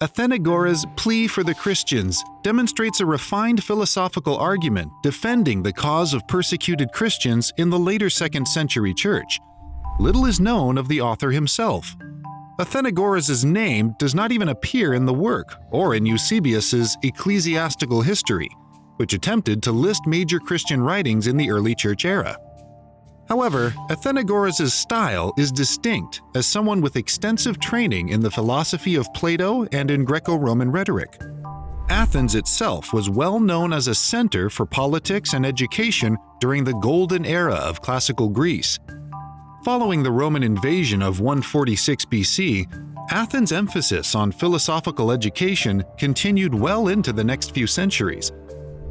Athenagoras' Plea for the Christians demonstrates a refined philosophical argument defending the cause of persecuted Christians in the later 2nd century church. Little is known of the author himself. Athenagoras' name does not even appear in the work or in Eusebius' Ecclesiastical history, which attempted to list major Christian writings in the early church era. However, Athenagoras' style is distinct as someone with extensive training in the philosophy of Plato and in Greco-Roman rhetoric. Athens itself was well known as a center for politics and education during the golden era of classical Greece. Following the Roman invasion of 146 BC, Athens' emphasis on philosophical education continued well into the next few centuries.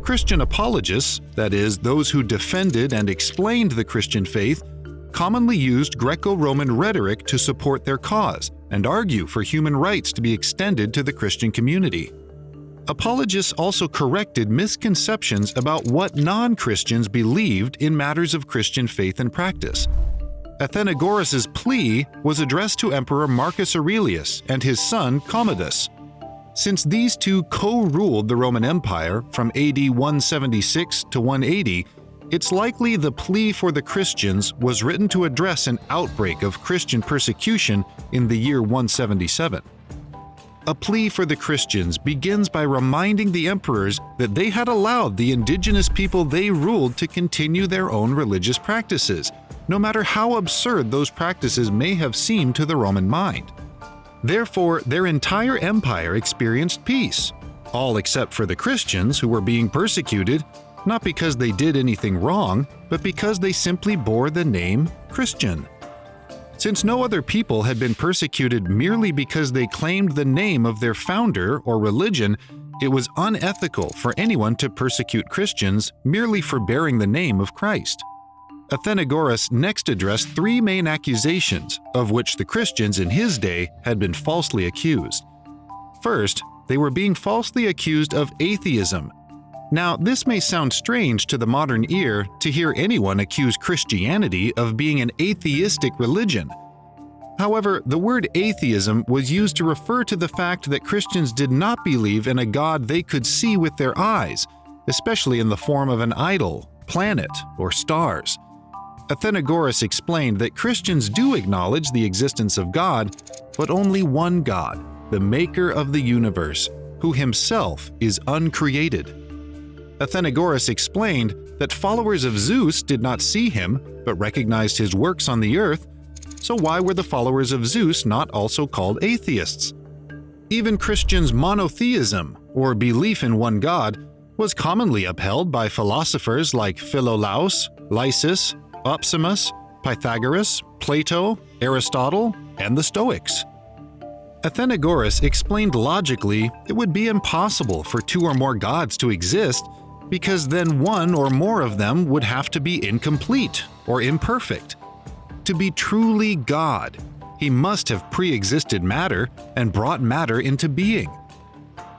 Christian apologists, that is, those who defended and explained the Christian faith, commonly used Greco-Roman rhetoric to support their cause and argue for human rights to be extended to the Christian community. Apologists also corrected misconceptions about what non-Christians believed in matters of Christian faith and practice. Athenagoras' plea was addressed to Emperor Marcus Aurelius and his son Commodus. Since these two co-ruled the Roman Empire from AD 176 to 180, it's likely the Plea for the Christians was written to address an outbreak of Christian persecution in the year 177. A plea for the Christians begins by reminding the emperors that they had allowed the indigenous people they ruled to continue their own religious practices, no matter how absurd those practices may have seemed to the Roman mind. Therefore, their entire empire experienced peace, all except for the Christians who were being persecuted, not because they did anything wrong, but because they simply bore the name Christian. Since no other people had been persecuted merely because they claimed the name of their founder or religion, it was unethical for anyone to persecute Christians merely for bearing the name of Christ. Athenagoras next addressed three main accusations, of which the Christians in his day had been falsely accused. First, they were being falsely accused of atheism. Now, this may sound strange to the modern ear to hear anyone accuse Christianity of being an atheistic religion. However, the word atheism was used to refer to the fact that Christians did not believe in a God they could see with their eyes, especially in the form of an idol, planet, or stars. Athenagoras explained that Christians do acknowledge the existence of God, but only one God, the maker of the universe, who himself is uncreated. Athenagoras explained that followers of Zeus did not see him, but recognized his works on the earth, so why were the followers of Zeus not also called atheists? Even Christians' monotheism, or belief in one God, was commonly upheld by philosophers like Philolaus, Lysis, Opsimus, Pythagoras, Plato, Aristotle, and the Stoics. Athenagoras explained logically it would be impossible for two or more gods to exist because then one or more of them would have to be incomplete or imperfect. To be truly God, he must have pre-existed matter and brought matter into being.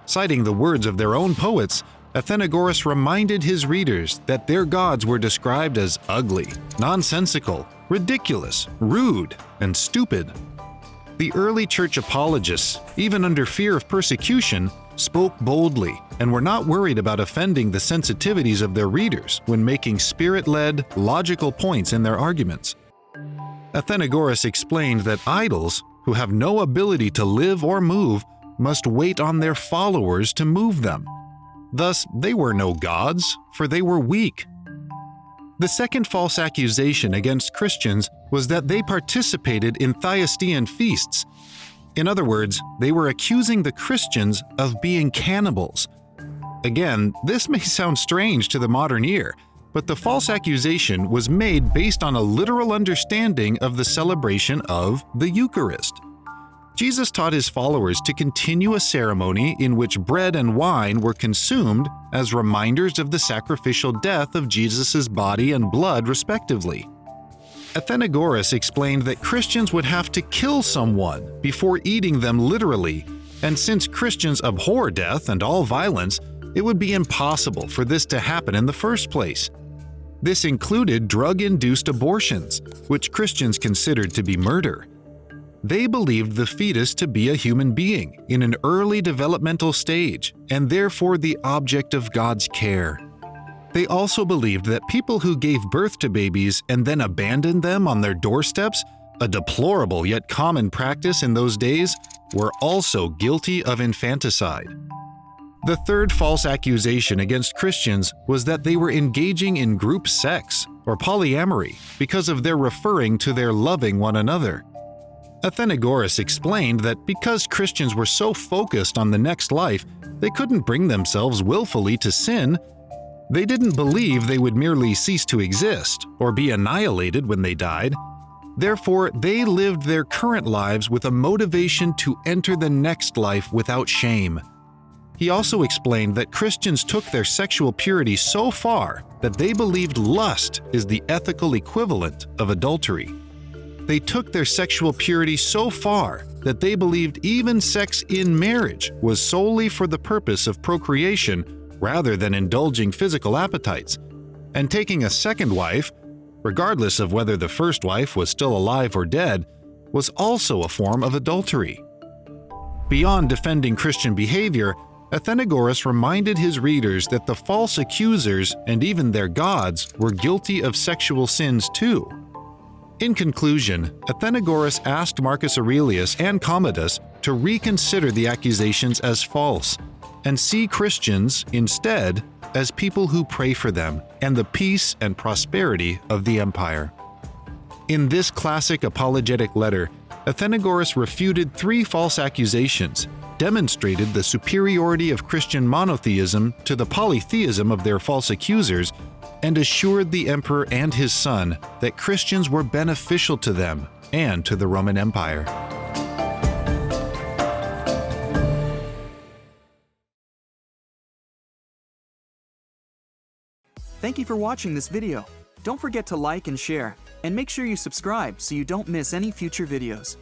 Citing the words of their own poets, Athenagoras reminded his readers that their gods were described as ugly, nonsensical, ridiculous, rude, and stupid. The early church apologists, even under fear of persecution, spoke boldly and were not worried about offending the sensitivities of their readers when making spirit-led, logical points in their arguments. Athenagoras explained that idols, who have no ability to live or move, must wait on their followers to move them. Thus, they were no gods, for they were weak. The second false accusation against Christians was that they participated in Thyestean feasts. In other words, they were accusing the Christians of being cannibals. Again, this may sound strange to the modern ear, but the false accusation was made based on a literal understanding of the celebration of the Eucharist. Jesus taught his followers to continue a ceremony in which bread and wine were consumed as reminders of the sacrificial death of Jesus' body and blood, respectively. Athenagoras explained that Christians would have to kill someone before eating them literally, and since Christians abhor death and all violence, it would be impossible for this to happen in the first place. This included drug-induced abortions, which Christians considered to be murder. They believed the fetus to be a human being in an early developmental stage and therefore the object of God's care. They also believed that people who gave birth to babies and then abandoned them on their doorsteps, a deplorable yet common practice in those days, were also guilty of infanticide. The third false accusation against Christians was that they were engaging in group sex or polyamory because of their referring to their loving one another. Athenagoras explained that because Christians were so focused on the next life, they couldn't bring themselves willfully to sin. They didn't believe they would merely cease to exist or be annihilated when they died. Therefore, they lived their current lives with a motivation to enter the next life without shame. He also explained that Christians took their sexual purity so far that they believed lust is the ethical equivalent of adultery. They took their sexual purity so far that they believed even sex in marriage was solely for the purpose of procreation rather than indulging physical appetites, and taking a second wife, regardless of whether the first wife was still alive or dead, was also a form of adultery. Beyond defending Christian behavior, Athenagoras reminded his readers that the false accusers and even their gods were guilty of sexual sins too. In conclusion, Athenagoras asked Marcus Aurelius and Commodus to reconsider the accusations as false and see Christians, instead, as people who pray for them and the peace and prosperity of the empire. In this classic apologetic letter, Athenagoras refuted 3 false accusations, demonstrated the superiority of Christian monotheism to the polytheism of their false accusers, and assured the emperor and his son that Christians were beneficial to them and to the Roman Empire. Thank you for watching this video. Don't forget to like and share, and make sure you subscribe so you don't miss any future videos.